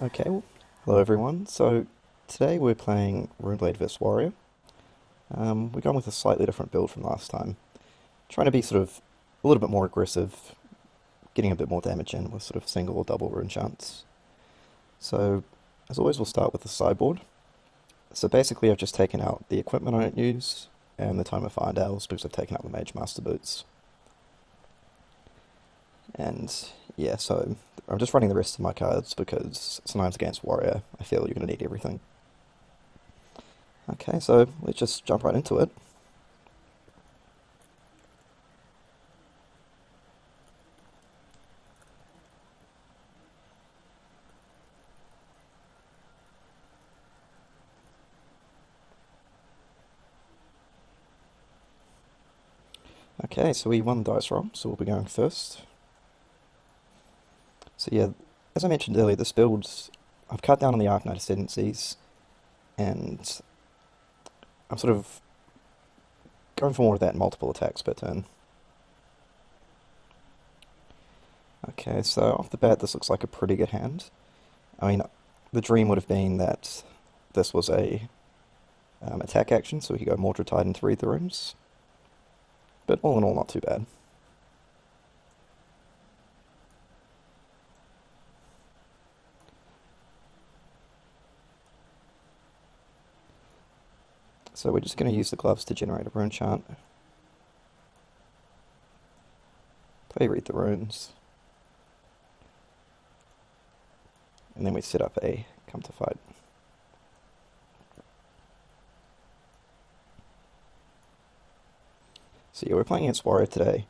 Okay, well, hello everyone. So today we're playing Runeblade vs Warrior. We're going with a slightly different build from last time. Trying to be sort of a little bit more aggressive, getting a bit more damage in with sort of single or double Runechants. So, as always, we'll start with the sideboard. So basically I've just taken out the equipment I don't use, and the Tome of Fire Dales because I've taken out the Mage Master Boots. And yeah, so I'm just running the rest of my cards because sometimes against Warrior I feel you're going to need everything. Okay, so let's just jump right into it. Okay, so we won the dice roll, so we'll be going first. So yeah, as I mentioned earlier, this build, I've cut down on the Arknight Ascendancies, and I'm sort of going for more of that multiple attacks per turn. Okay, so off the bat, this looks like a pretty good hand. I mean, the dream would have been that this was a attack action, so we could go Mordred Titan to read the runes. But all in all, not too bad. So we're just going to use the gloves to generate a Runechant. Play read the runes. And then we set up a come to fight. So yeah, we're playing against Warrior today,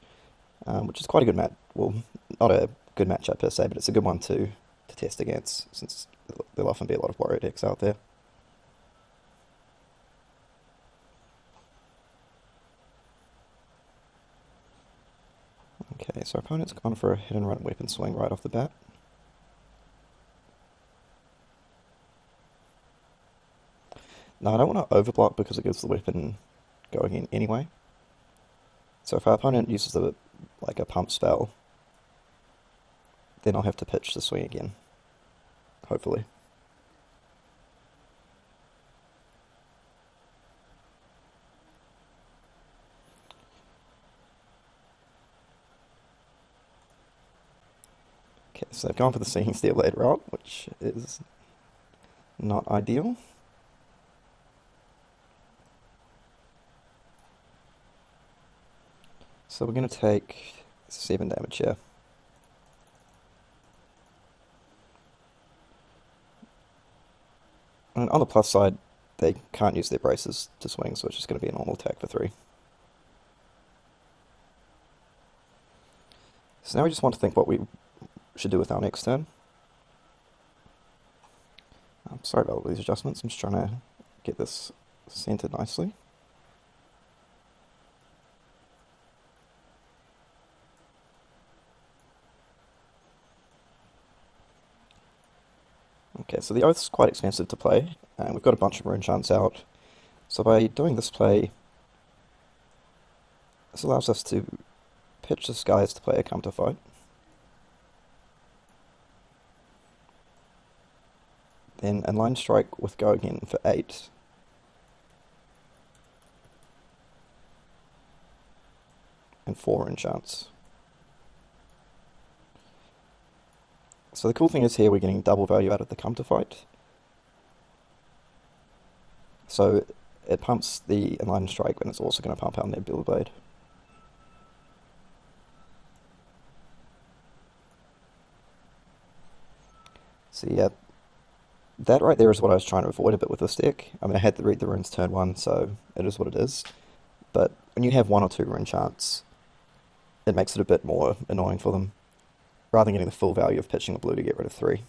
which is quite a good match. Well, not a good matchup per se, but it's a good one to test against, since there'll often be a lot of Warrior decks out there. Okay, so our opponent's gone for a hit and run weapon swing right off the bat. Now I don't want to overblock because it gives the weapon going in anyway. So if our opponent uses like a pump spell, then I'll have to pitch the swing again, hopefully. Okay, so I've gone for the Seeing Steel Blade route, which is not ideal. So we're going to take 7 damage here. And on the plus side, they can't use their braces to swing, so it's just going to be a normal attack for 3. So now we just want to think what we should do with our next turn. I'm sorry about all these adjustments, I'm just trying to get this centered nicely. Okay, so the Oath's quite expensive to play, and we've got a bunch of Runechants out. So by doing this play, this allows us to pitch the Skies to play a come to fight. Then a line strike with go again for 8. And 4 Runechants. So the cool thing is here we're getting double value out of the come to fight. So it pumps the Enlightened Strike, and it's also going to pump out Nebula Blade. So yeah, that right there is what I was trying to avoid a bit with this deck. I mean, I had to read the runes turn 1, so it is what it is. But when you have 1 or 2 Runechants, it makes it a bit more annoying for them, rather than getting the full value of pitching a blue to get rid of 3.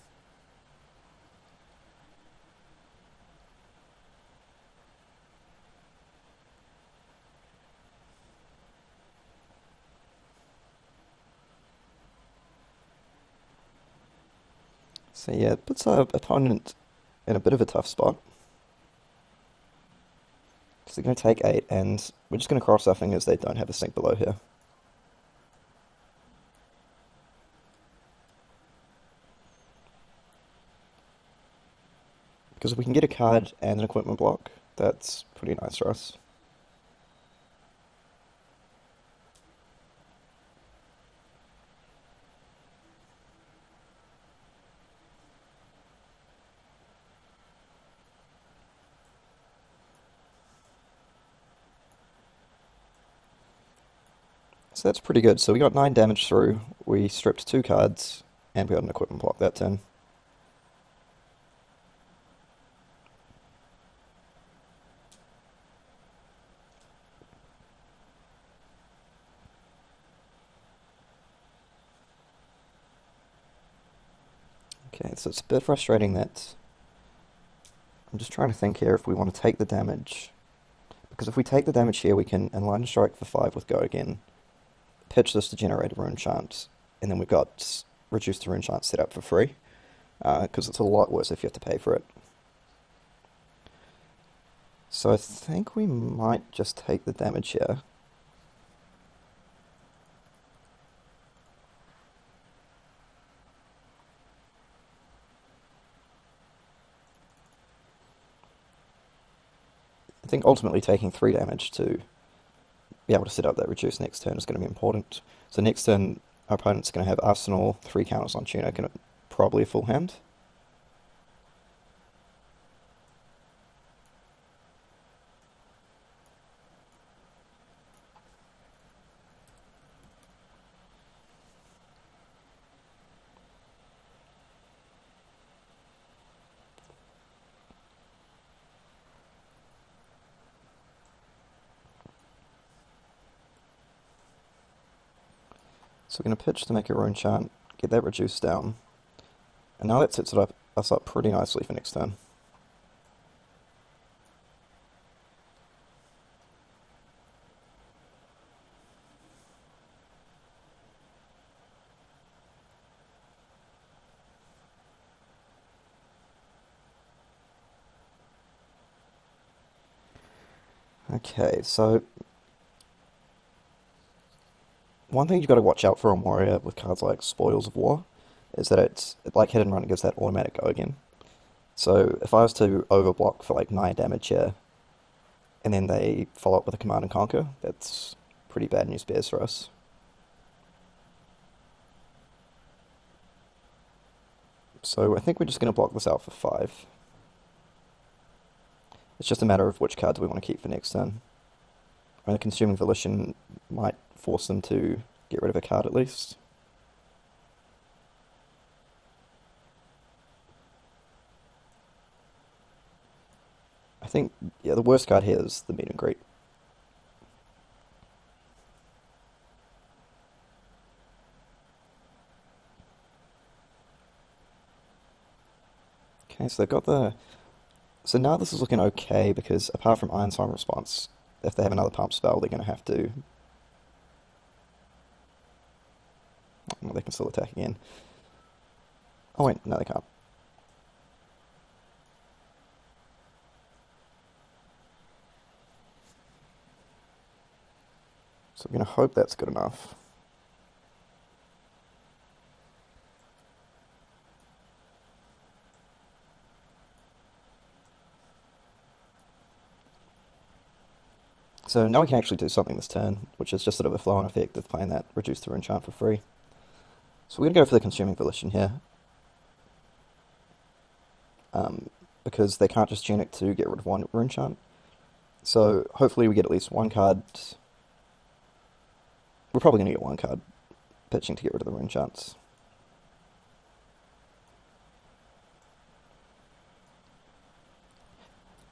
So yeah, it puts our opponent in a bit of a tough spot. So they're going to take 8, and we're just going to cross our fingers they don't have a sink below here. Because if we can get a card and an equipment block, that's pretty nice for us. So that's pretty good. So we got 9 damage through, we stripped 2 cards, and we got an equipment block that turn. Okay, so it's a bit frustrating that I'm just trying to think here if we want to take the damage. Because if we take the damage here, we can Enlighten Strike for 5 with Go again, pitch this to generate a Runechant, and then we've got Reduce the Runechant set up for free, because it's a lot worse if you have to pay for it. So I think we might just take the damage here. I think ultimately taking 3 damage to be able to set up that reduce next turn is going to be important. So next turn, our opponent's going to have Arsenal, 3 counters on Tunic, and probably a full hand. So we're going to pitch to make a Runechant, get that reduced down, and now that sets us up pretty nicely for next turn. Okay, so one thing you've got to watch out for on Warrior with cards like Spoils of War is that it's like hit and run, it gives that automatic go again. So if I was to overblock for like 9 damage here, and then they follow up with a Command and Conquer, that's pretty bad news bears for us. So I think we're just going to block this out for 5. It's just a matter of which cards we want to keep for next turn. And the Consuming Volition might force them to get rid of a card at least. I think, yeah, the worst card here is the Meet and Greet. Okay, so they've got the... So now this is looking okay, because apart from Ironsong Response, if they have another pump spell, they're going to have to... Well, they can still attack again. Oh wait, no they can't. So I'm going to hope that's good enough. So now we can actually do something this turn, which is just sort of a flow-on effect of playing that Reduce the Runechant for free. So we're going to go for the Consuming Volition here. Because they can't just Tunic to get rid of one Runechant. So hopefully we get at least one card. We're probably going to get one card pitching to get rid of the Runechants.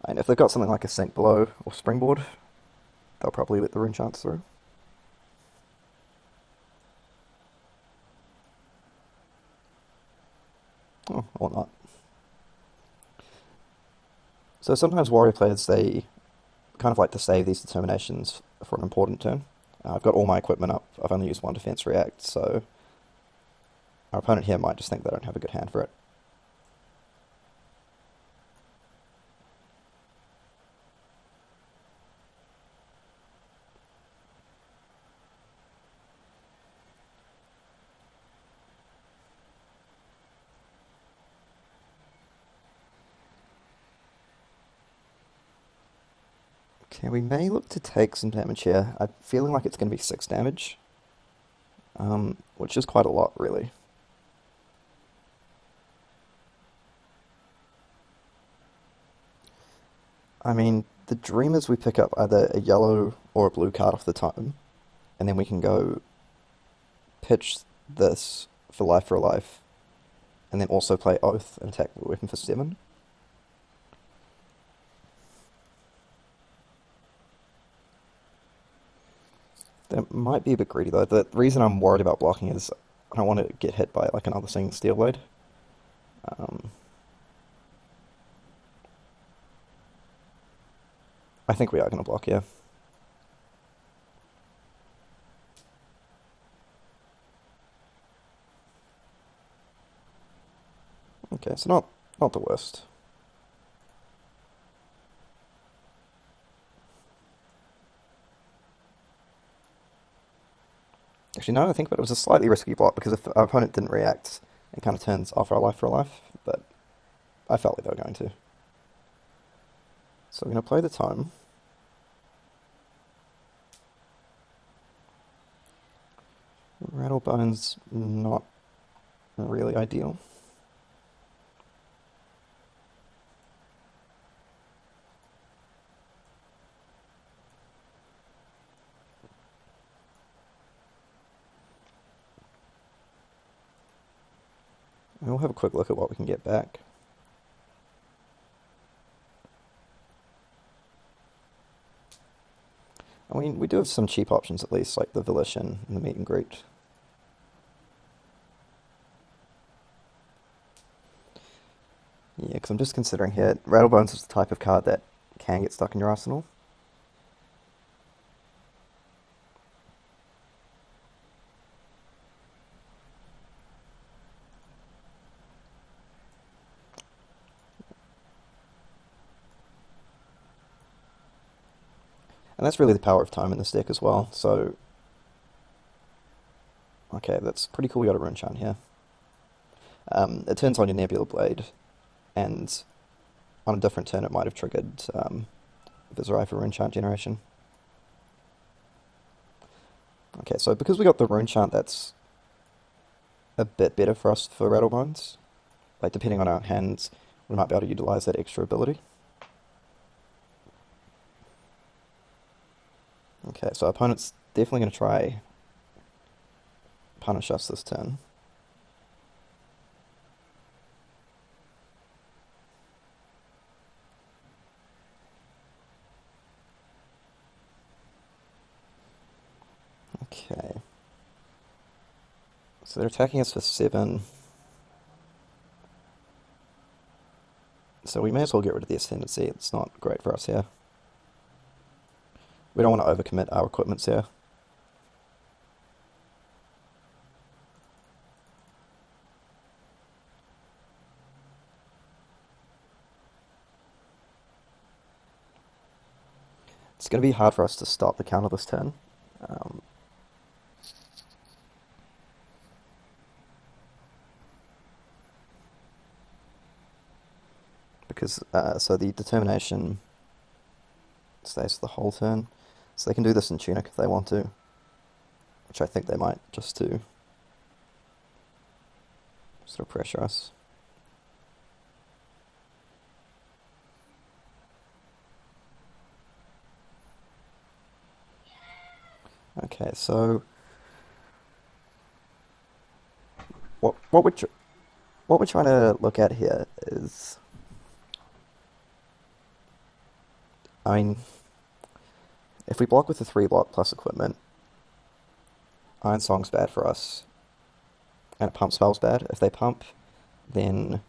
And if they've got something like a Sink Below or Springboard, they'll probably let the Runechants through. Oh, or not. So sometimes Warrior players, they kind of like to save these determinations for an important turn. I've got all my equipment up, I've only used one defense react, so our opponent here might just think they don't have a good hand for it. Okay, we may look to take some damage here. I'm feeling like it's going to be 6 damage, which is quite a lot, really. I mean, the dream is we pick up either a yellow or a blue card off the tome, and then we can go pitch this for a life, and then also play Oath and attack the weapon for 7. That might be a bit greedy though. The reason I'm worried about blocking is I don't want to get hit by like another single Steel Blade. Um, I think we are going to block, yeah. Okay, so not the worst. Actually, no, I think but it was a slightly risky block because if our opponent didn't react, it kind of turns off our life for a life, but I felt like they were going to. So we're going to play the tome. Rattlebone's not really ideal. And we'll have a quick look at what we can get back. I mean, we do have some cheap options at least, like the Volition and the Meet and Greet. Yeah, because I'm just considering here, Rattlebones is the type of card that can get stuck in your arsenal. And that's really the power of time in this deck as well, so... Okay, that's pretty cool we got a Runechant here. It turns on your Nebula Blade, and on a different turn it might have triggered Viserai for Runechant generation. Okay, so because we got the Runechant, that's a bit better for us for Rattlebones. Like, depending on our hands, we might be able to utilize that extra ability. Okay, so our opponent's definitely going to try punish us this turn. Okay. So they're attacking us for 7. So we may as well get rid of the Ascendancy. It's not great for us here. We don't want to overcommit our equipments here. It's going to be hard for us to stop the counter this turn. Because, so the Determination stays for the whole turn. So they can do this in Tunic if they want to. Which I think they might, just to sort of pressure us. Okay, so what we're trying to look at here is, I mean, if we block with the 3 block plus equipment, Iron Song's bad for us, and Pump Spell's bad. If they pump, then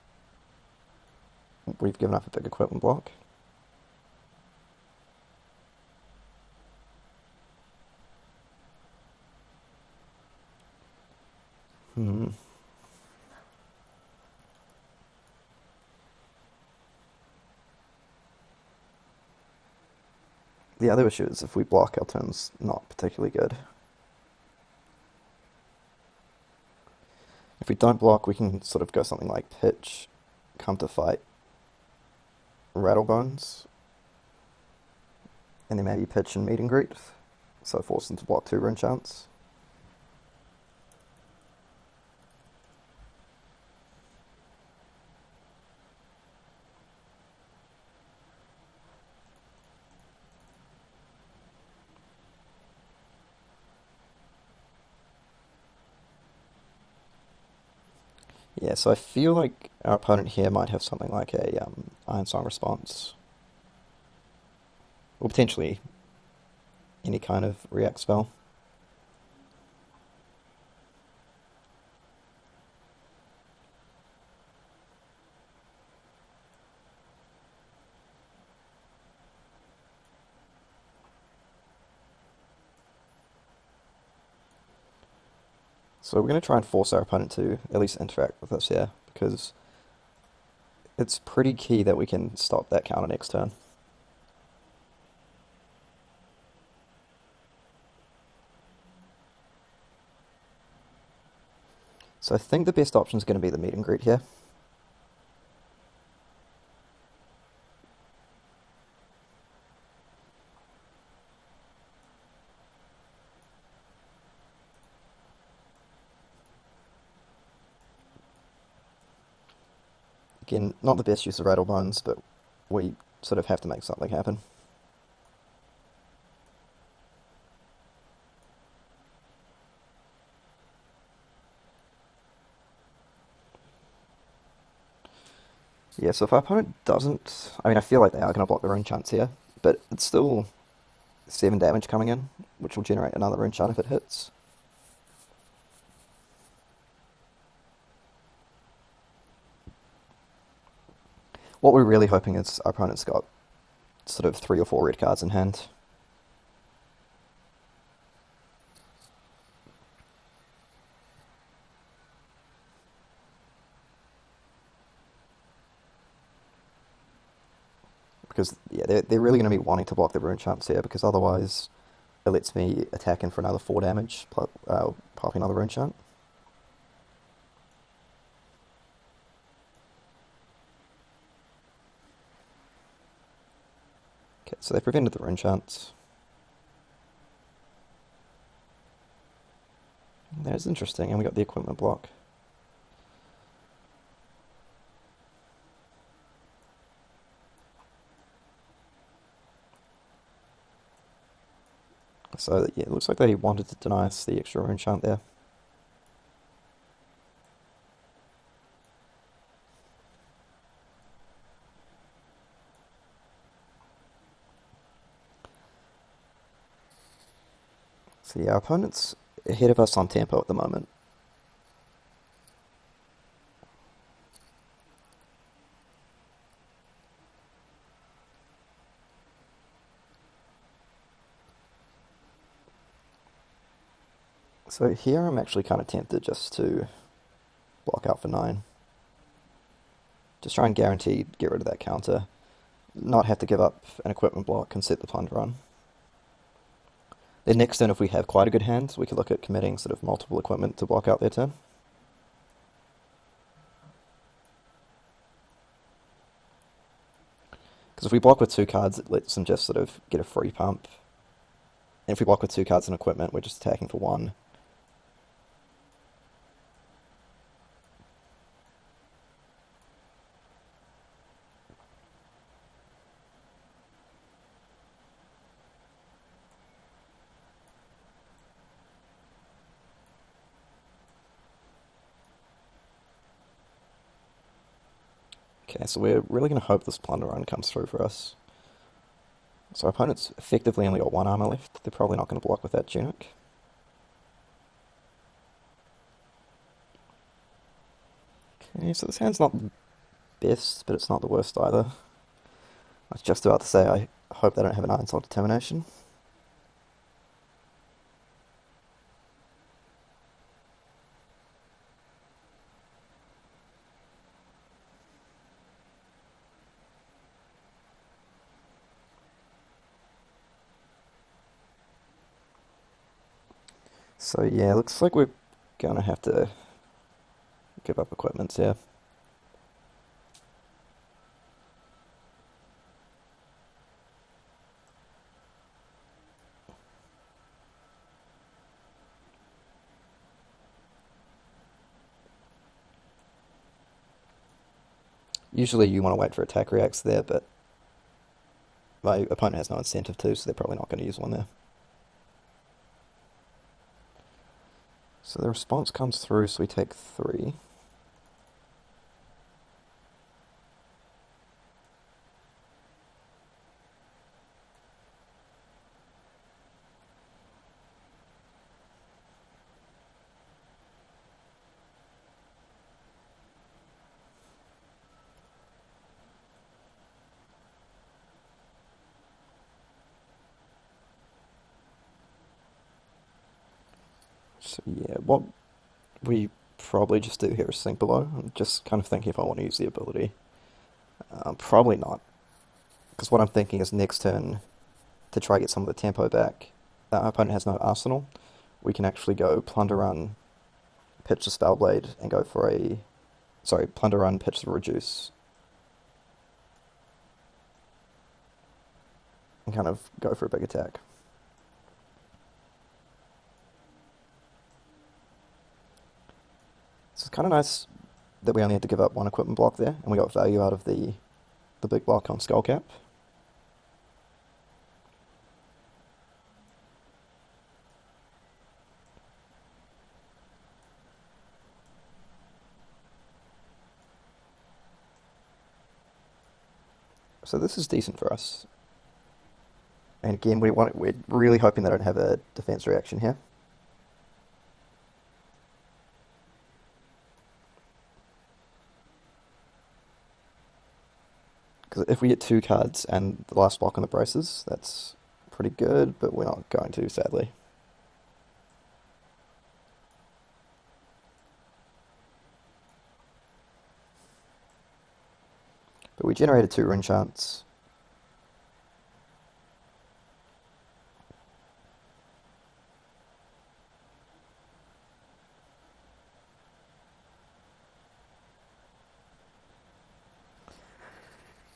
we've given up a big equipment block. The other issue is if we block, our turn's not particularly good. If we don't block, we can sort of go something like Pitch, come to fight, Rattlebones. and then maybe pitch and meet and greet, so force them to block 2 Runechants. Yeah, so I feel like our opponent here might have something like a Iron Song response, or potentially any kind of react spell. So we're going to try and force our opponent to at least interact with us here, because it's pretty key that we can stop that counter next turn. So I think the best option is going to be the meet and greet here. Again, not the best use of Rattle Bones, but we sort of have to make something happen. Yeah, so if our opponent doesn't... I mean, I feel like they are going to block their own chance here, but it's still 7 damage coming in, which will generate another Runechant if it hits. What we're really hoping is our opponent's got sort of 3 or 4 red cards in hand. Because, yeah, they're really going to be wanting to block the Runechants here, because otherwise it lets me attack in for another 4 damage, pop another Runechant. Okay, so they prevented the Runechants. That's interesting, and we got the equipment block. So, yeah, it looks like they wanted to deny us the extra Runechant there. So yeah, our opponent's ahead of us on tempo at the moment. So here I'm actually kind of tempted just to block out for 9. Just try and guarantee get rid of that counter. Not have to give up an equipment block and set the plunder on. Then next turn, if we have quite a good hand, we could look at committing sort of multiple equipment to block out their turn. Because if we block with 2 cards, it lets them just sort of get a free pump. And if we block with 2 cards and equipment, we're just attacking for 1. Okay, so we're really going to hope this plunder run comes through for us. So our opponent's effectively only got 1 armor left. They're probably not going to block with that tunic. Okay, so this hand's not the best, but it's not the worst either. I was just about to say I hope they don't have an Iron Sword Determination. So yeah, looks like we're gonna have to give up equipments here. Usually you want to wait for attack reacts there, but my opponent has no incentive to, so they're probably not going to use one there. So the response comes through, so we take 3. So yeah, what we probably just do here is sink below. I'm just kind of thinking if I want to use the ability. Probably not, because what I'm thinking is next turn, to try to get some of the tempo back, our opponent has no arsenal. We can actually go Plunder Run, pitch the Spellblade, and go for a... Sorry, Plunder Run, pitch the Reduce, and kind of go for a big attack. So it's kind of nice that we only had to give up 1 equipment block there, and we got value out of the big block on Skullcap. So this is decent for us. And again, we're really hoping they don't have a defense reaction here. Because if we get 2 cards and the last block on the braces, that's pretty good, but we're not going to, sadly. But we generated 2 Runechants.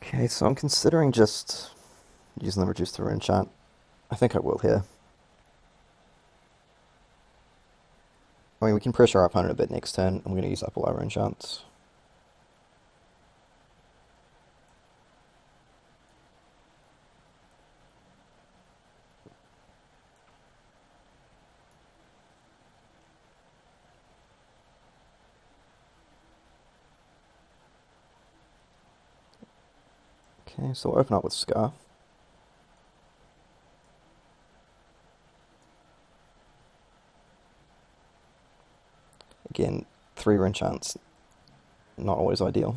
Okay, so I'm considering just using the Reduce to Runechant. I think I will here. I mean, we can pressure our opponent a bit next turn, and we're going to use up all our Runechants. Okay, so we'll open up with Scar. Again, 3 Runechants, not always ideal.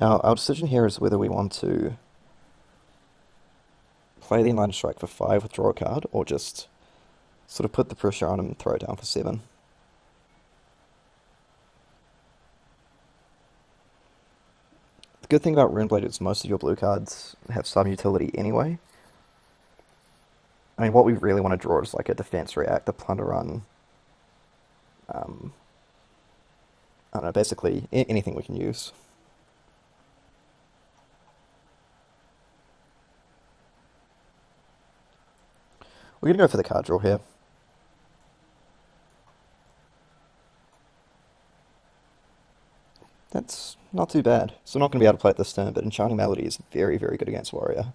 Now, our decision here is whether we want to play the Enlightened Strike for 5 with draw a card, or just sort of put the pressure on him and throw it down for 7. The good thing about Runeblade is most of your blue cards have some utility anyway. I mean, what we really want to draw is like a defense react, a Plunder Run. I don't know, basically anything we can use. We're going to go for the card draw here. That's not too bad. So we're not going to be able to play it this turn, but Enchanting Melody is very, very good against Warrior.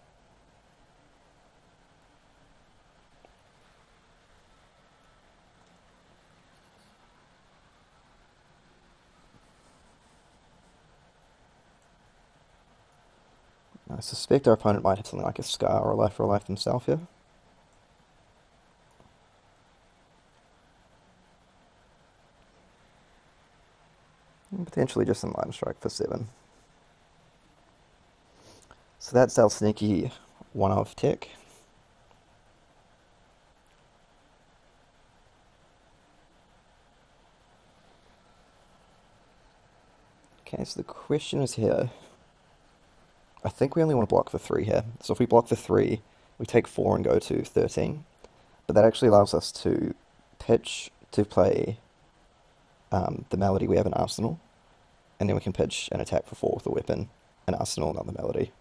I suspect our opponent might have something like a Scar or a Life for a Life themselves here. And potentially just some Enlightened Strike for 7. So that's our sneaky 1-of tech. Okay, so the question is here. I think we only want to block for 3 here. So if we block for 3, we take 4 and go to 13. But that actually allows us to pitch to play the Melody we have in Arsenal. And then we can pitch an attack for 4 with a weapon, an Arsenal, and another Melody.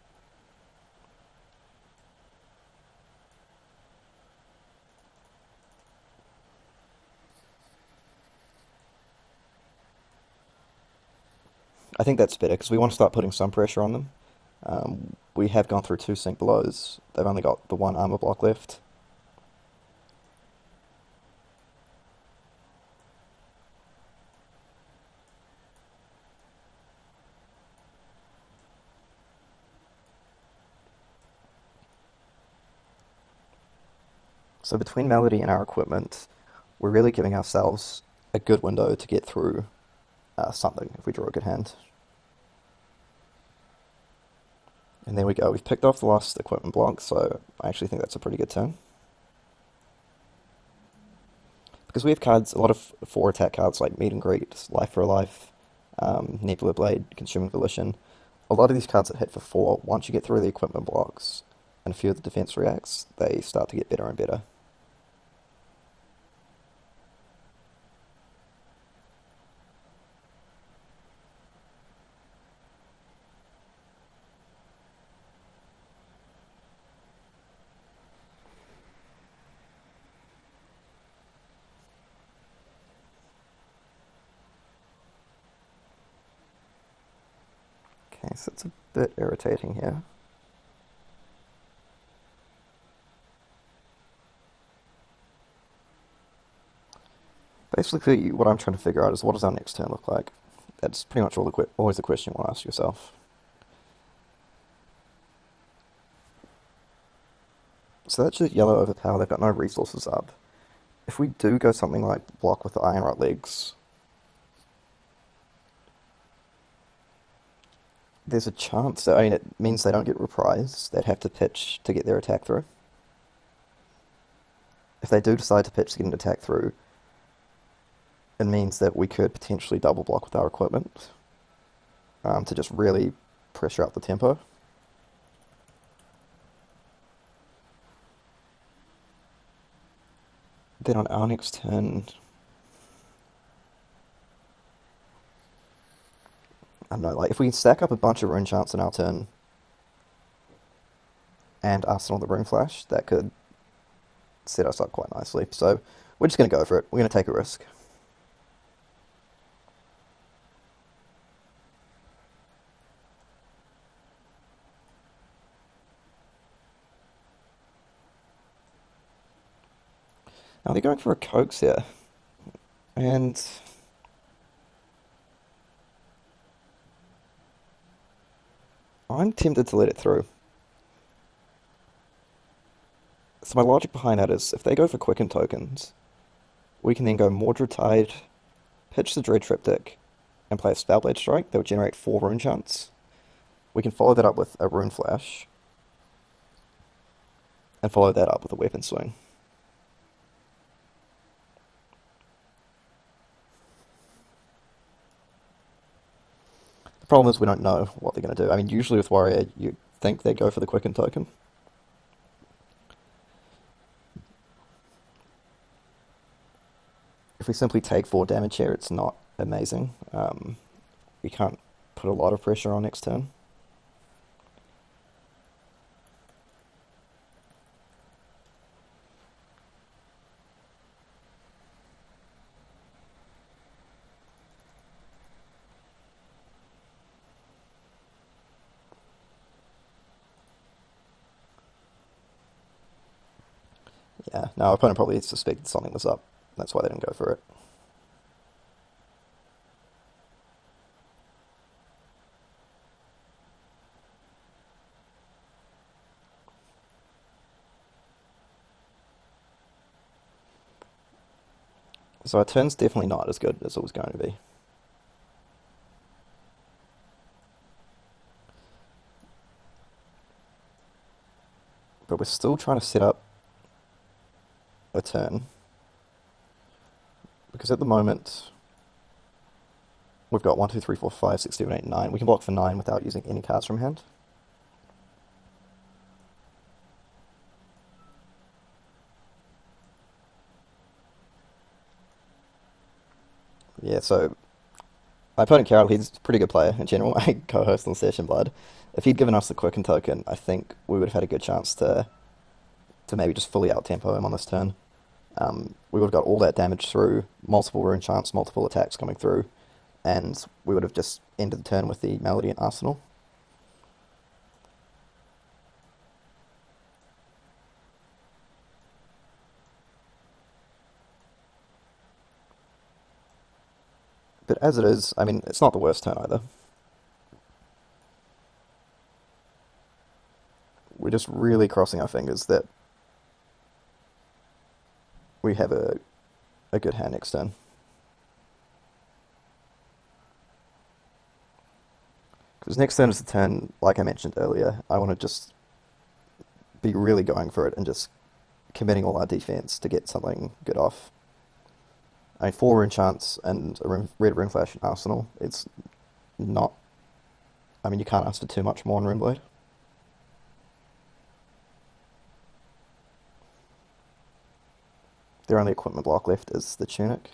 I think that's better because we want to start putting some pressure on them. We have gone through 2 sink blows. They've only got the 1 armor block left. So between Melody and our equipment, we're really giving ourselves a good window to get through something if we draw a good hand. And there we go. We've picked off the last equipment block, so I actually think that's a pretty good turn. Because we have cards, a lot of 4 attack cards like Meet and Greet, Life for a Life, Nebula Blade, Consuming Volition. A lot of these cards that hit for 4, once you get through the equipment blocks and a few of the defense reacts, they start to get better and better. Okay, so it's a bit irritating here. Basically, what I'm trying to figure out is what does our next turn look like? That's pretty much always the question you want to ask yourself. So that's just yellow overpower, they've got no resources up. If we do go something like block with the Iron Rot Legs, there's a chance that, I mean, it means they don't get reprised, they'd have to pitch to get their attack through. If they do decide to pitch to get an attack through, it means that we could potentially double block with our equipment to just really pressure up the tempo. Then on our next turn, I don't know, like if we stack up a bunch of Runechants in our turn and Arsenal the Rune Flash, that could set us up quite nicely. So we're just going to go for it. We're going to take a risk. Now they're going for a Coax here, and I'm tempted to let it through. So my logic behind that is, if they go for Quicken tokens, we can then go Mordred Tide, pitch the Dread Triptych, and play a Spellblade Strike that would generate 4 Runechants. We can follow that up with a Rune Flash, and follow that up with a Weapon Swing. The problem is we don't know what they're going to do. I mean, usually with Warrior, you think they go for the Quicken token. If we simply take 4 damage here, it's not amazing. We can't put a lot of pressure on next turn. Yeah, no, our opponent probably suspected something was up. That's why they didn't go for it. So our turn's definitely not as good as it was going to be. But we're still trying to set up a turn. Because at the moment, we've got 1, 2, 3, 4, 5, 6, 7, 8, 9. We can block for 9 without using any cards from hand. Yeah, so my opponent Carol, he's a pretty good player in general. I co-host on Session Blood. If he'd given us the Quicken token, I think we would have had a good chance to maybe just fully out-tempo him on this turn. We would have got all that damage through, multiple Runechants, multiple attacks coming through, and we would have just ended the turn with the Melody and Arsenal. But as it is, I mean, it's not the worst turn either. We're just really crossing our fingers that we have a good hand next turn. Because next turn is the turn, like I mentioned earlier, I want to just be really going for it and just committing all our defense to get something good off. I mean, 4 Runechants and a red Runeflash and Arsenal, it's not... I mean, you can't ask for too much more in Runeblade. Their only equipment block left is the Tunic.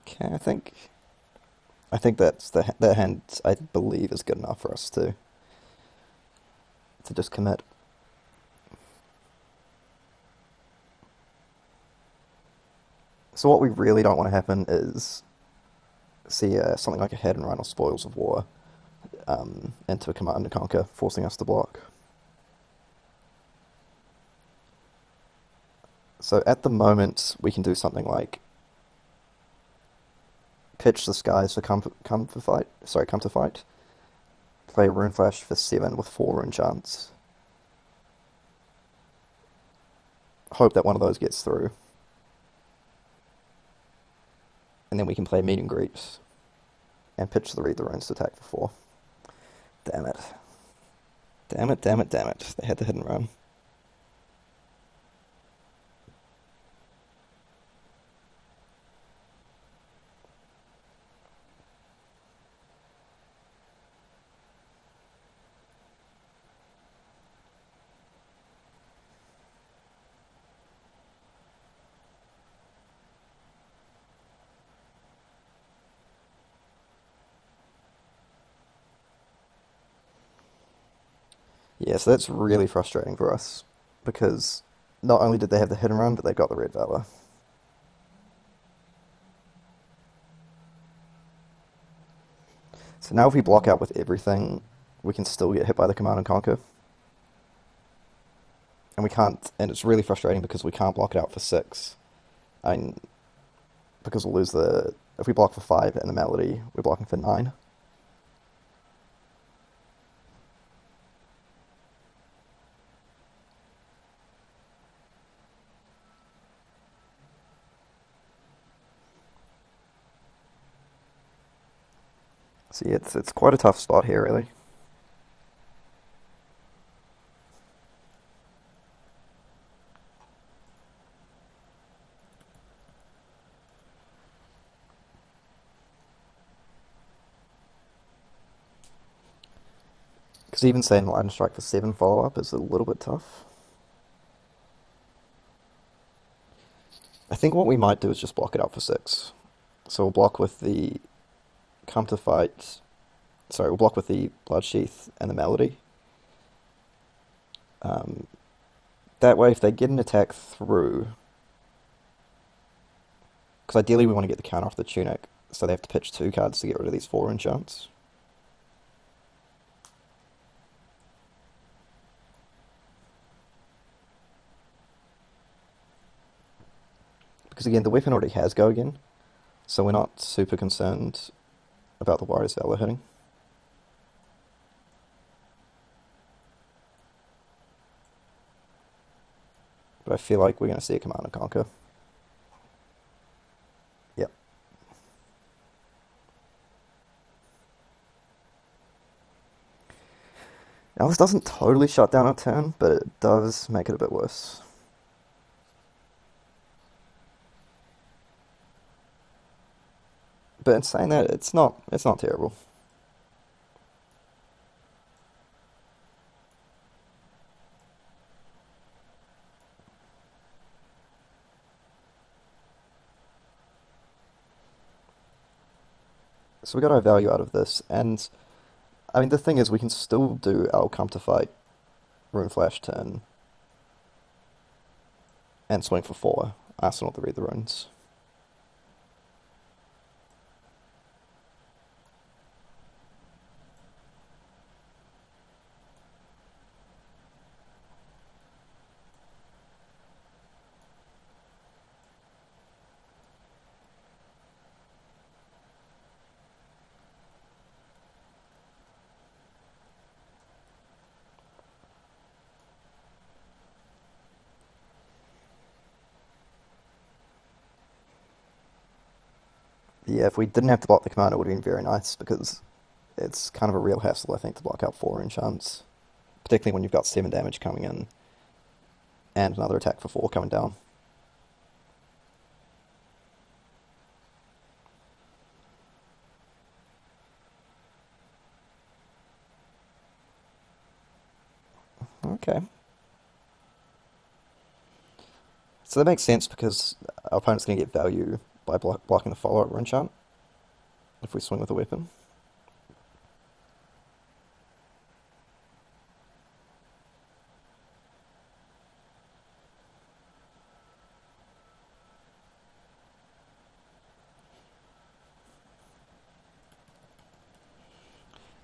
Okay, I think that's that hand, I believe, is good enough for us to just commit. So what we really don't want to happen is see something like a Head and Run or Spoils of War into a Command and Conquer, forcing us to block. So at the moment, we can do something like pitch the skies for come to fight. Play Runeflash for 7 with 4 Runechants. Hope that one of those gets through. And then we can play Meet and Greet and pitch the Read the Runes to attack for 4. Damn it. Damn it, damn it, damn it. They had the Hidden Run. Yeah, so that's really frustrating for us, because not only did they have the Hidden Run, but they got the Red Valor. So now if we block out with everything, we can still get hit by the Command and Conquer. And we can't, and it's really frustrating because we can't block it out for 6. I mean, because we'll lose the, if we block for 5 and the Melody, we're blocking for 9. See, it's quite a tough spot here, really. Because even saying Lightning Strike for 7 follow-up is a little bit tough. I think what we might do is just block it out for 6. So we'll block with the Come to Fight... Sorry, we'll block with the Bloodsheath and the Melody. That way, if they get an attack through... Because ideally we want to get the counter off the Tunic, so they have to pitch 2 cards to get rid of these 4 enchants. Because again, the weapon already has Go Again, so we're not super concerned about the Warrior's Valor hitting. But I feel like we're going to see a Command and Conquer. Yep. Now this doesn't totally shut down our turn, but it does make it a bit worse. But in saying that, it's not terrible. So we got our value out of this, and I mean the thing is we can still do our come to fight Rune Flash turn and swing for 4, Arsenal to read the runes. Yeah, if we didn't have to block the command, it would have been very nice because it's kind of a real hassle, I think, to block out 4 enchants, particularly when you've got 7 damage coming in and another attack for 4 coming down. Okay. So that makes sense because our opponent's going to get value by blocking the follow-up Runechant if we swing with a weapon.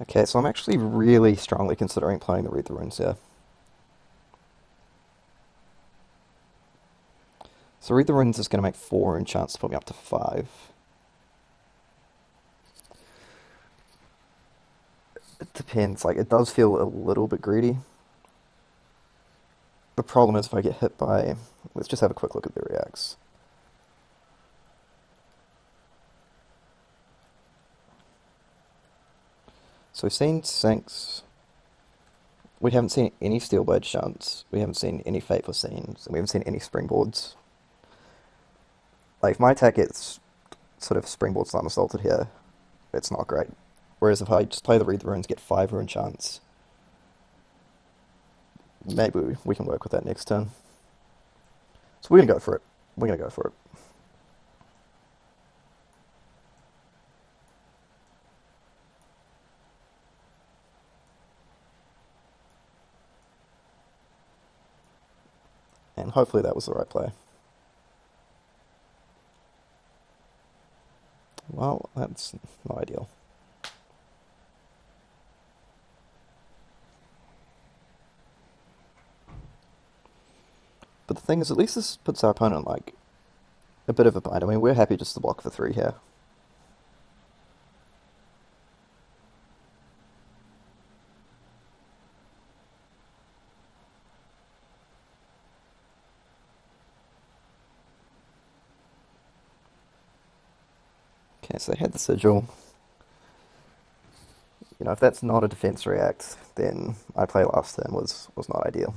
Okay, so I'm actually really strongly considering playing the Read the Runes here. So Read the Runes is going to make 4 enchants to put me up to 5. It depends, like, it does feel a little bit greedy. The problem is if I get hit by... Let's just have a quick look at the reacts. So we've seen Sinks. We haven't seen any Steelblade shunts. We haven't seen any Fateful Scenes. And we haven't seen any Springboards. Like, if my attack gets sort of Springboard Slam assaulted here, it's not great. Whereas if I just play the Read the Runes, get 5 rune chance, maybe we can work with that next turn. So we're gonna go for it. We're gonna go for it. And hopefully that was the right play. Well, that's not ideal. But the thing is, at least this puts our opponent, like, a bit of a bind. I mean, we're happy just to block for 3 here. Okay, so they had the Sigil. You know, if that's not a defense react, then my play last turn was not ideal.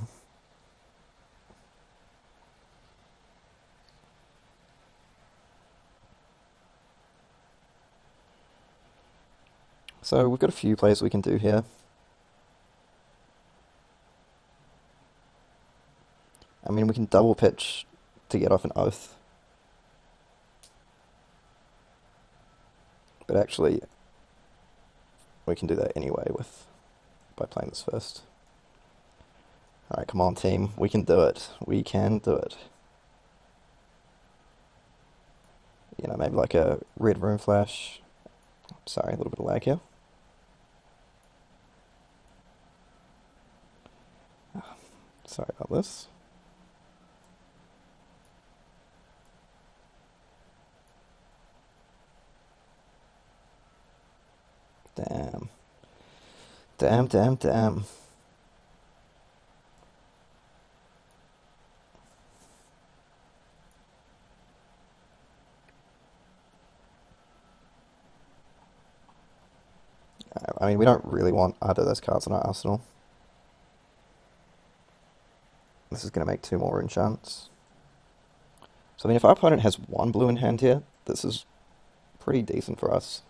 So we've got a few plays we can do here. I mean, we can double pitch to get off an Oath. But actually, we can do that anyway by playing this first. Alright, come on team, we can do it. We can do it. You know, maybe like a red Rune Flash. Sorry, a little bit of lag here. Sorry about this. Damn. Damn, damn, damn. I mean, we don't really want either of those cards in our arsenal. This is going to make 2 more enchants. So, I mean, if our opponent has 1 blue in hand here, this is pretty decent for us.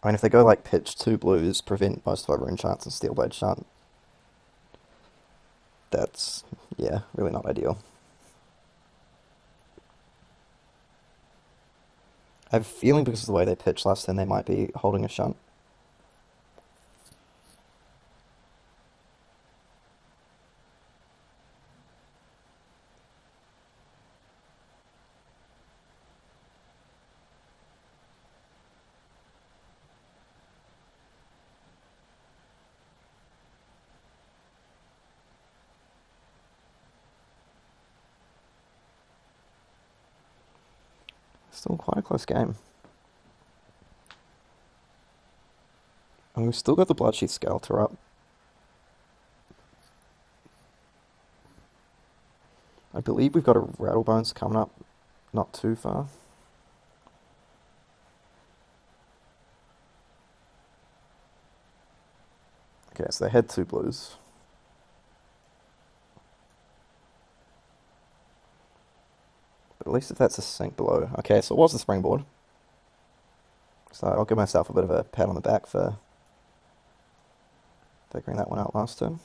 I mean, if they go like pitch 2 blues, prevent most of our Runechants and Steelblade Shunt, that's, yeah, really not ideal. I have a feeling because of the way they pitched last turn, they might be holding a Shunt. Still quite a close game. And we've still got the Bloodsheath Skeletor up. I believe we've got a Rattlebones coming up not too far. Okay, so they had 2 blues. But at least if that's a sink below. Okay, so it was the Springboard. So I'll give myself a bit of a pat on the back for figuring that one out last turn.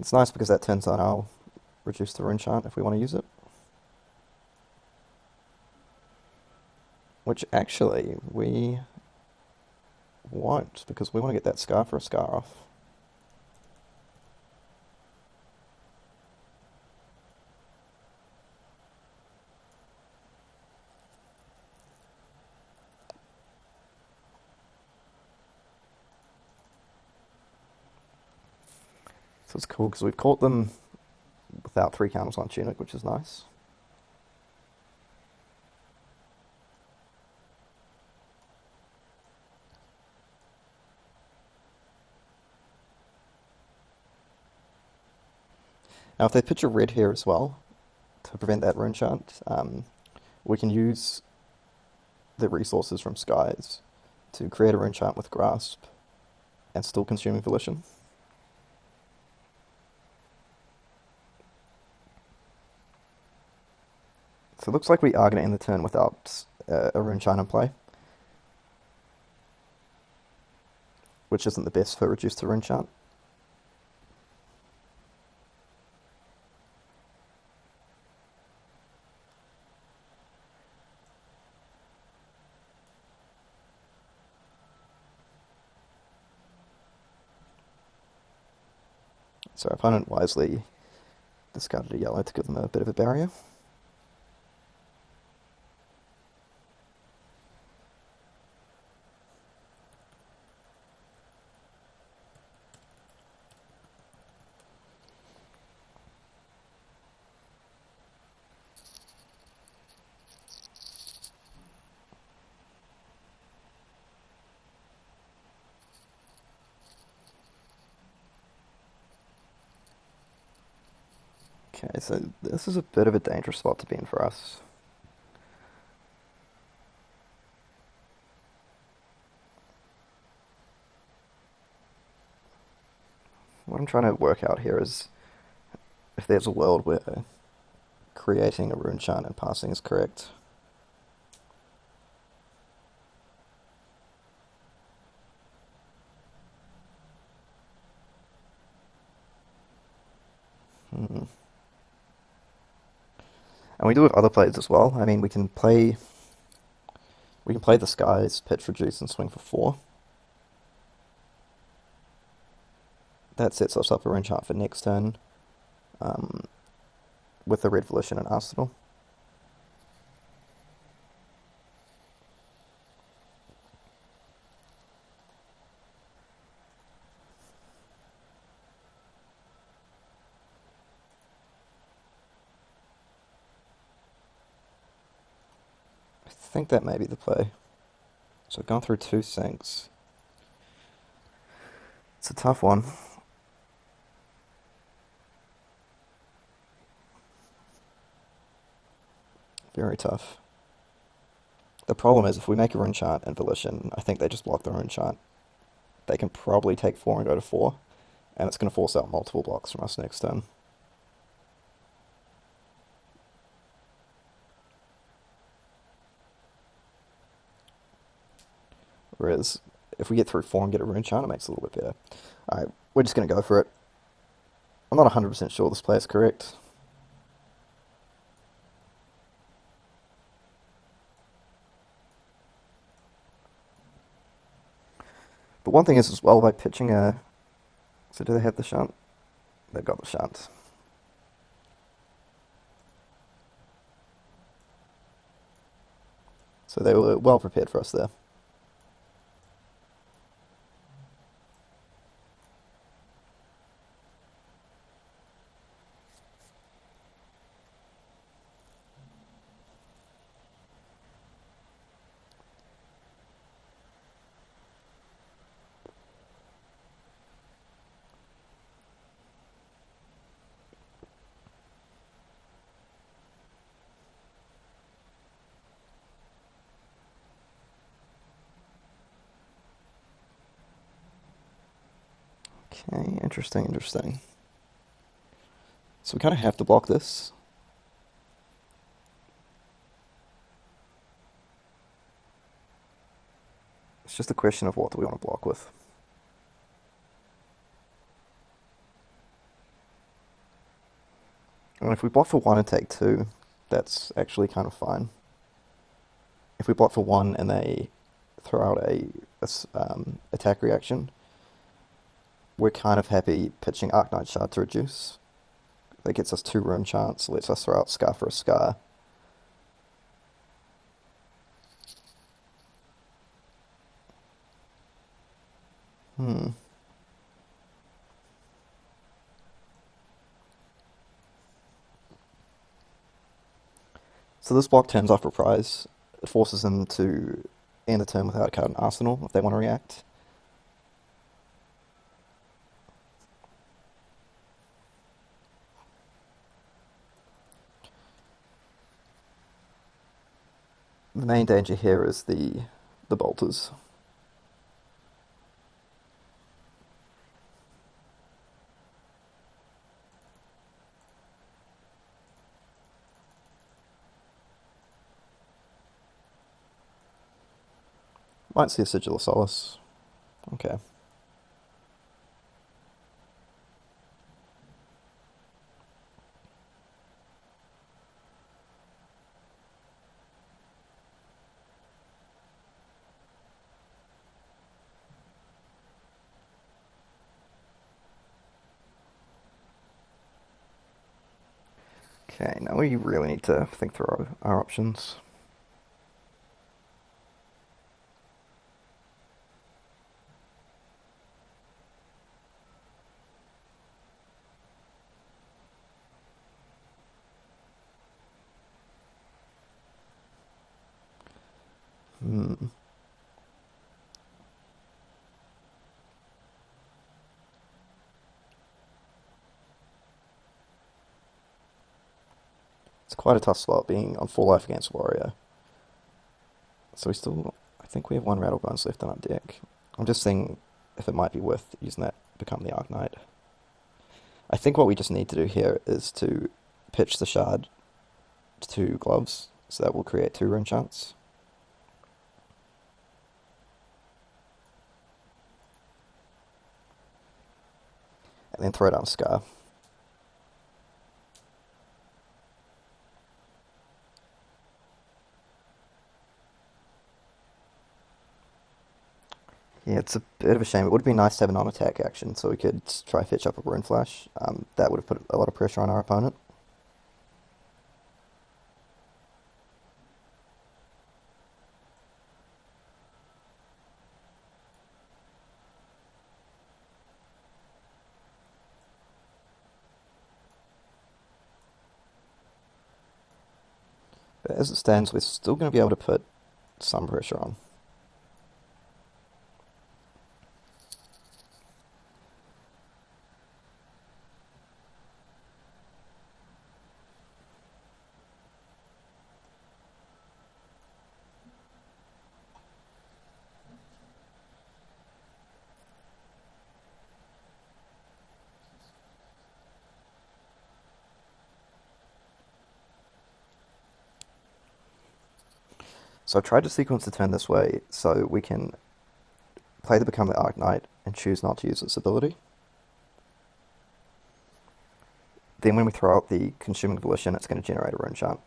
It's nice because that turns on I'll reduce the Runechant if we want to use it. Which actually we won't, because we want to get that Scar for a Scar off. So it's cool because we've caught them without 3 counters on Tunic, which is nice. Now if they pitch a red here as well, to prevent that Runechant, we can use the resources from Skies to create a Runechant with Grasp and still consuming Volition. So it looks like we are going to end the turn without a Runechant in play, which isn't the best for reduced to Runechant. So our opponent wisely discarded a yellow to give them a bit of a barrier. Okay, so this is a bit of a dangerous spot to be in for us. What I'm trying to work out here is if there's a world where creating a Runechant and passing is correct. And we do have other plays as well. I mean, we can play the Skies, pitch reduce, and swing for 4. That sets us up a Runechant for next turn, with the red Volition and Arsenal. I think that may be the play. So I've gone through 2 sinks. It's a tough one. Very tough. The problem is if we make a Runechant and Volition, I think they just block the Runechant. They can probably take 4 and go to 4, and it's going to force out multiple blocks from us next turn. Whereas if we get through 4 and get a Runechant, it makes it a little bit better. Alright, we're just going to go for it. I'm not 100% sure this play is correct. But one thing is as well, by pitching a... So do they have the shunt? They've got the shunt. So they were well prepared for us there. Okay, interesting, interesting. So we kind of have to block this. It's just a question of what do we want to block with. And if we block for 1 and take 2, that's actually kind of fine. If we block for 1 and they throw out a attack reaction, we're kind of happy pitching Arknight Shard to reduce. That gets us 2 Runechants, lets us throw out Scar for a Scar. So this block turns off Reprise. It forces them to end the turn without a card in Arsenal if they want to react. The main danger here is the bolters. Might see a Sigil of Solace. Okay. Okay, now we really need to think through our options. It's quite a tough slot being on 4 life against Warrior. So we still, I think we have 1 Rattlebones left on our deck. I'm just seeing if it might be worth using that to become the Arknight. I think what we just need to do here is to pitch the Shard to Gloves, so that will create 2 Runechants. And then throw down Scar. Yeah, it's a bit of a shame. It would be nice to have a non-attack action, so we could try fetch up a Rune Flash. That would have put a lot of pressure on our opponent. But as it stands, we're still going to be able to put some pressure on. So I tried to sequence the turn this way so we can play the Become the Arknight and choose not to use its ability. Then when we throw out the Consuming Volition, it's going to generate a Runechant.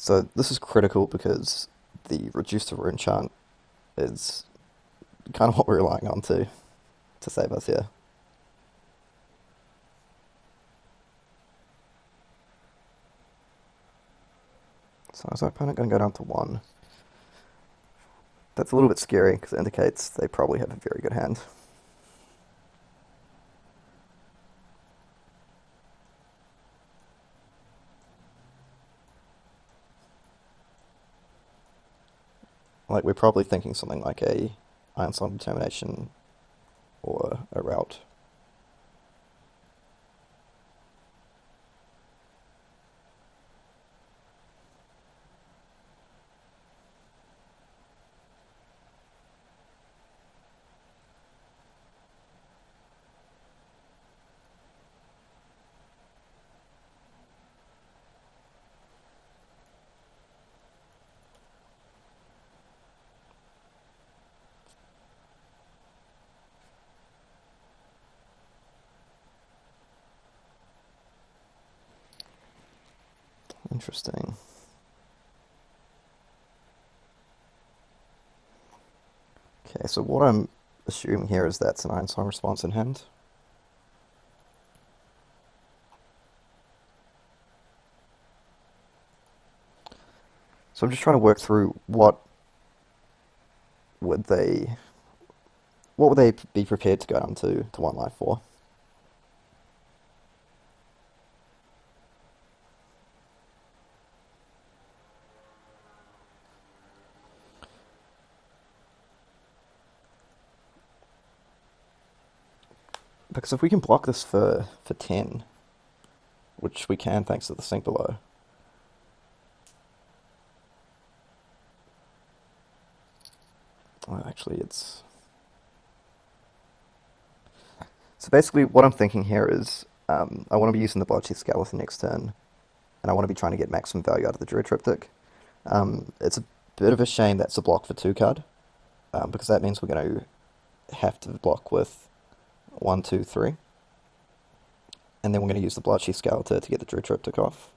So this is critical because the reduce to Runechant is kind of what we're relying on to save us here. So is our opponent going to go down to 1? That's a little bit scary because it indicates they probably have a very good hand. Like, we're probably thinking something like a Iron Determination or a Route. Interesting. Okay, so what I'm assuming here is that's an Iron Song response in hand. So I'm just trying to work through would they what would they be prepared to go down to 1 life for? Because if we can block this for 10, which we can thanks to the sink below. Well, actually, it's... So basically, what I'm thinking here is I want to be using the Bloodchief Skeleton next turn, and I want to be trying to get maximum value out of the Dread Triptych. It's a bit of a shame that's a block for 2 card, because that means we're going to have to block with 1, 2, 3. And then we're going to use the Bloodchief Skeleton to get the Dread Triptych off.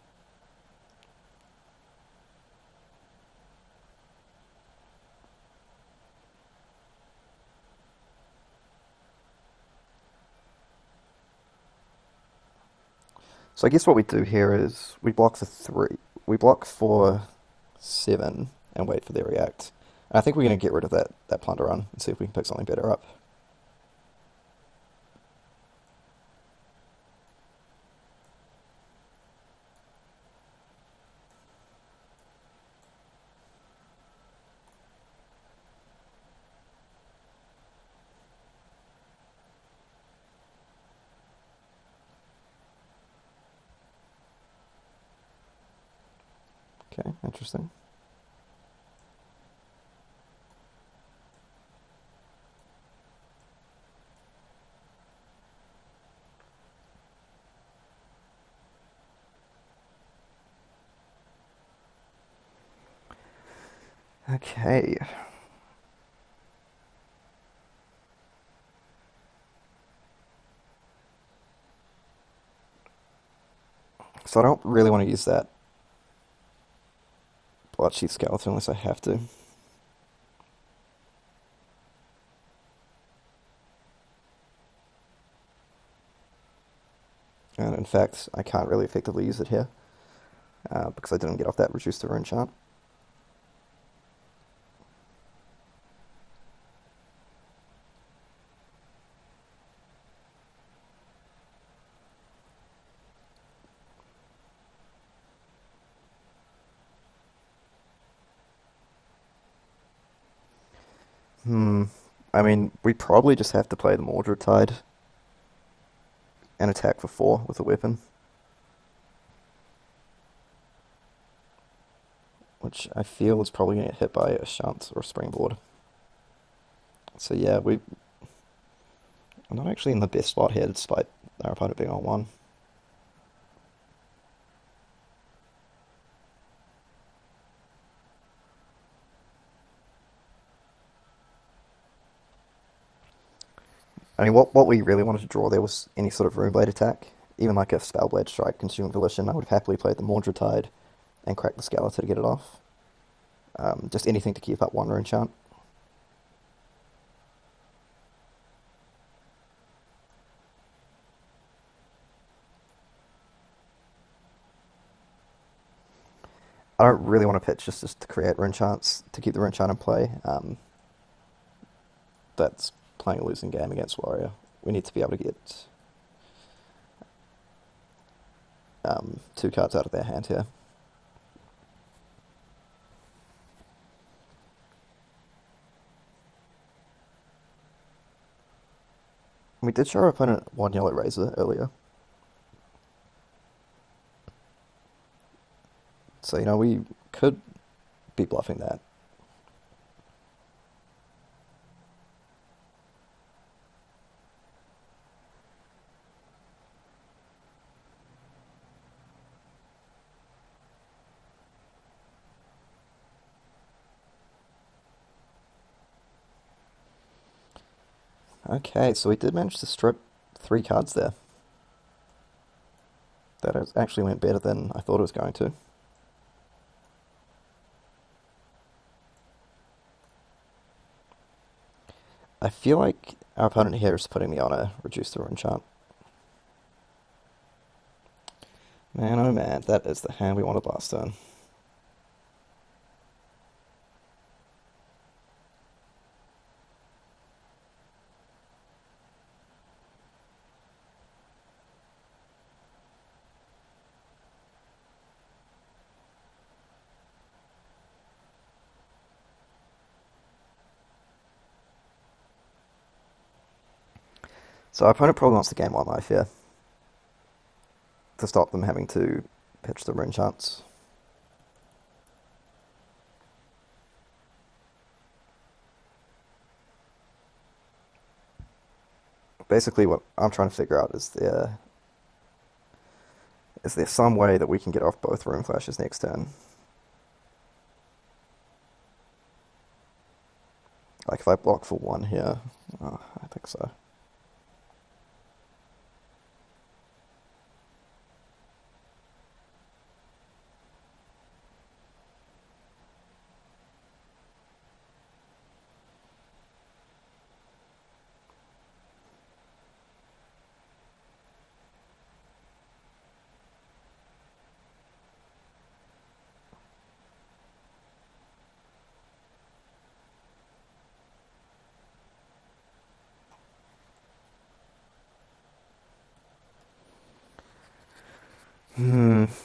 So I guess what we do here is we block for 3. We block for 7 and wait for their react. And I think we're going to get rid of that Plunder Run and see if we can pick something better up. Okay, interesting. Okay. So I don't really want to use that Bloodchief Skeleton unless I have to. And in fact, I can't really effectively use it here because I didn't get off that reduced to Runechant. I mean, we probably just have to play the Mordred Tide and attack for 4 with a weapon. which I feel is probably going to get hit by a shunt or a springboard. So yeah, we're not actually in the best spot here, despite our opponent being on one. I mean, what we really wanted to draw there was any sort of Runeblade attack. Even like a Spellblade Strike, Consuming Volition, I would have happily played the Mordred Tide and cracked the Skeletor to get it off. Just anything to keep up one Runechant. I don't really want to pitch just to create Runechants, to keep the Runechant in play. That's playing a losing game against Warrior. We need to be able to get two cards out of their hand here. We did show our opponent one yellow Razor earlier. So, you know, we could be bluffing that. Okay, so we did manage to strip 3 cards there. That actually went better than I thought it was going to. I feel like our opponent here is putting me on a reduce the Runechant. Man, oh man, that is the hand we wanted last turn. So our opponent probably wants to gain 1 life here to stop them having to pitch the Runechants. Basically, what I'm trying to figure out is there some way that we can get off both Rune Flashes next turn? Like if I block for 1 here, oh, I think so.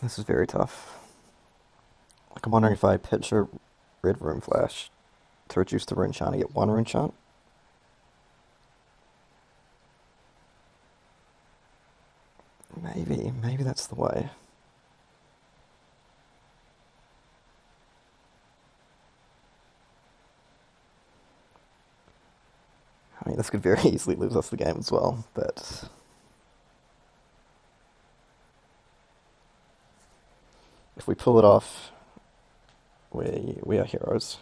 This is very tough. Like I'm wondering if I pitch a red Rune Flash to reduce the Runechant and get 1 Runechant. Maybe that's the way. I mean, this could very easily lose us the game as well, but if we pull it off, we are heroes.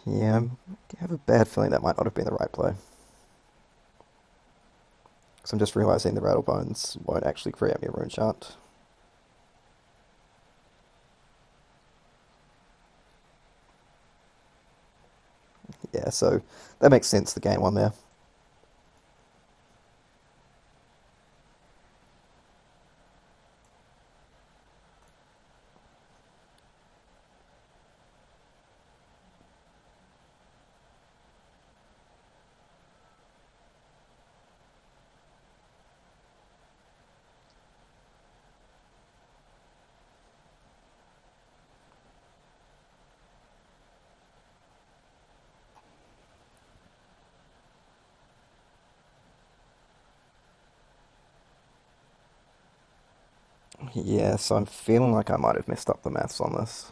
Yeah, I have a bad feeling that might not have been the right play. Because I'm just realizing the Rattlebones won't actually create me a Runechant. Yeah, so that makes sense, the gain one there. Yeah, so I'm feeling like I might have messed up the maths on this.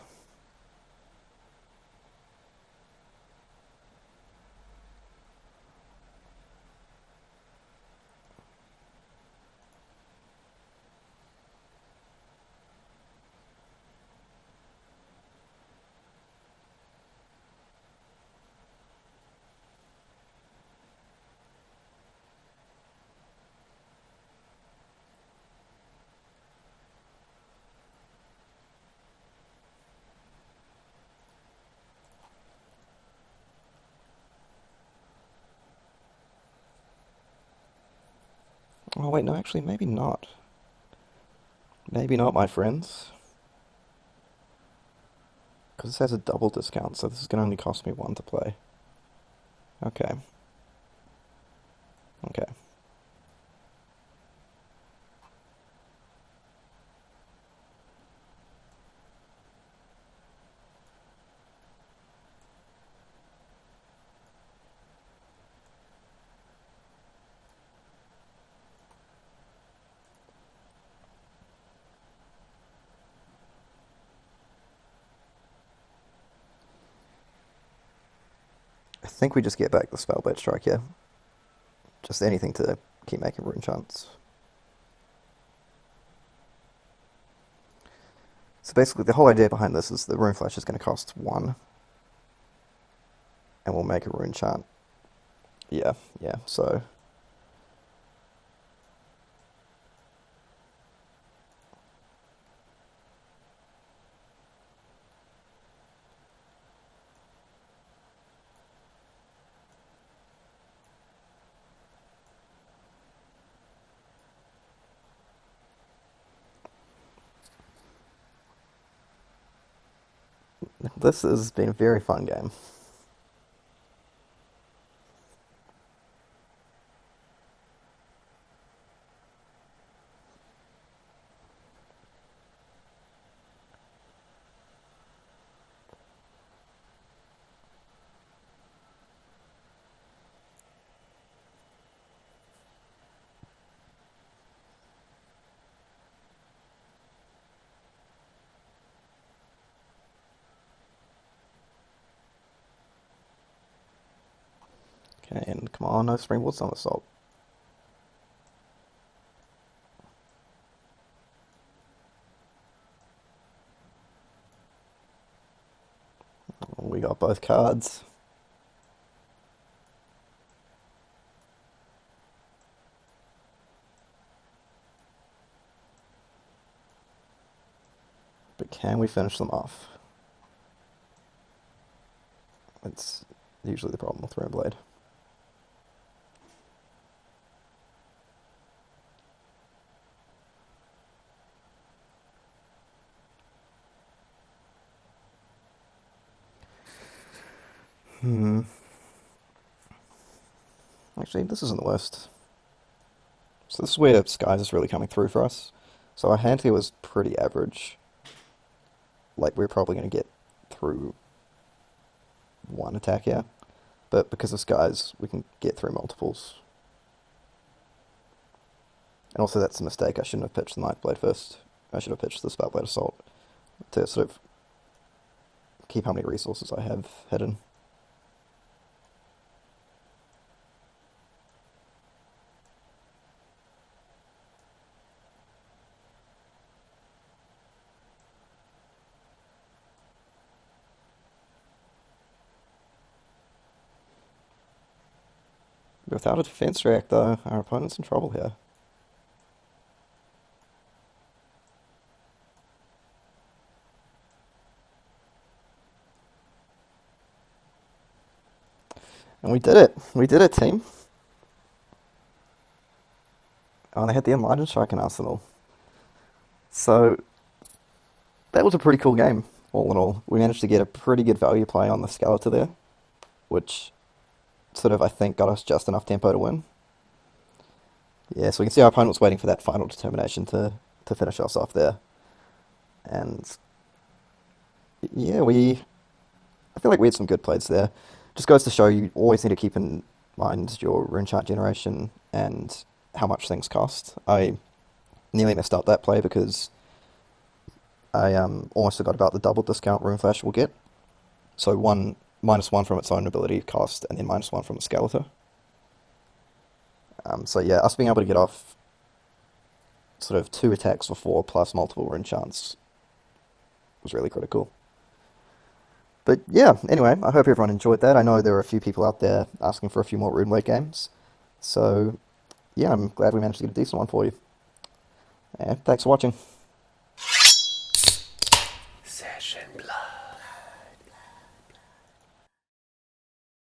Oh wait, no, actually, maybe not. Maybe not, my friends. Because this has a double discount, so this is going to only cost me one to play. Okay, okay. I think we just get back the Spellblade Strike here. Just anything to keep making Runechants. So basically, the whole idea behind this is the Rune Flash is going to cost one, and we'll make a Runechant. Yeah, yeah, so... This has been a very fun game. Okay, and come on, no Springboard Somersault. We got both cards. But can we finish them off? It's usually the problem with Runeblade. Hmm. Actually, this isn't the worst. So this is where Skies is really coming through for us. So our hand here was pretty average. Like, we're probably going to get through one attack here. But because of Skies, we can get through multiples. And also that's a mistake. I shouldn't have pitched the Knife Blade first. I should have pitched the Spellblade Assault to sort of keep how many resources I have hidden. Without a defense react, though, our opponent's in trouble here. And we did it. We did it, team. Oh, and they had the Enlightened Strike in Arsenal. So that was a pretty cool game, all in all. We managed to get a pretty good value play on the Skeletor there, which sort of, I think, got us just enough tempo to win. Yeah, so we can see our opponent was waiting for that final determination to finish us off there. And yeah, I feel like we had some good plays there. Just goes to show you always need to keep in mind your Runechant generation and how much things cost. I nearly messed up that play because I almost forgot about the double discount Rune Flash will get. So one -1 from its own ability cost, and then -1 from the Skeletor. So yeah, us being able to get off sort of 2 attacks for 4 plus multiple rune chance was really critical. But yeah, anyway, I hope everyone enjoyed that. I know there are a few people out there asking for a few more Runeblade games. So yeah, I'm glad we managed to get a decent one for you. And thanks for watching.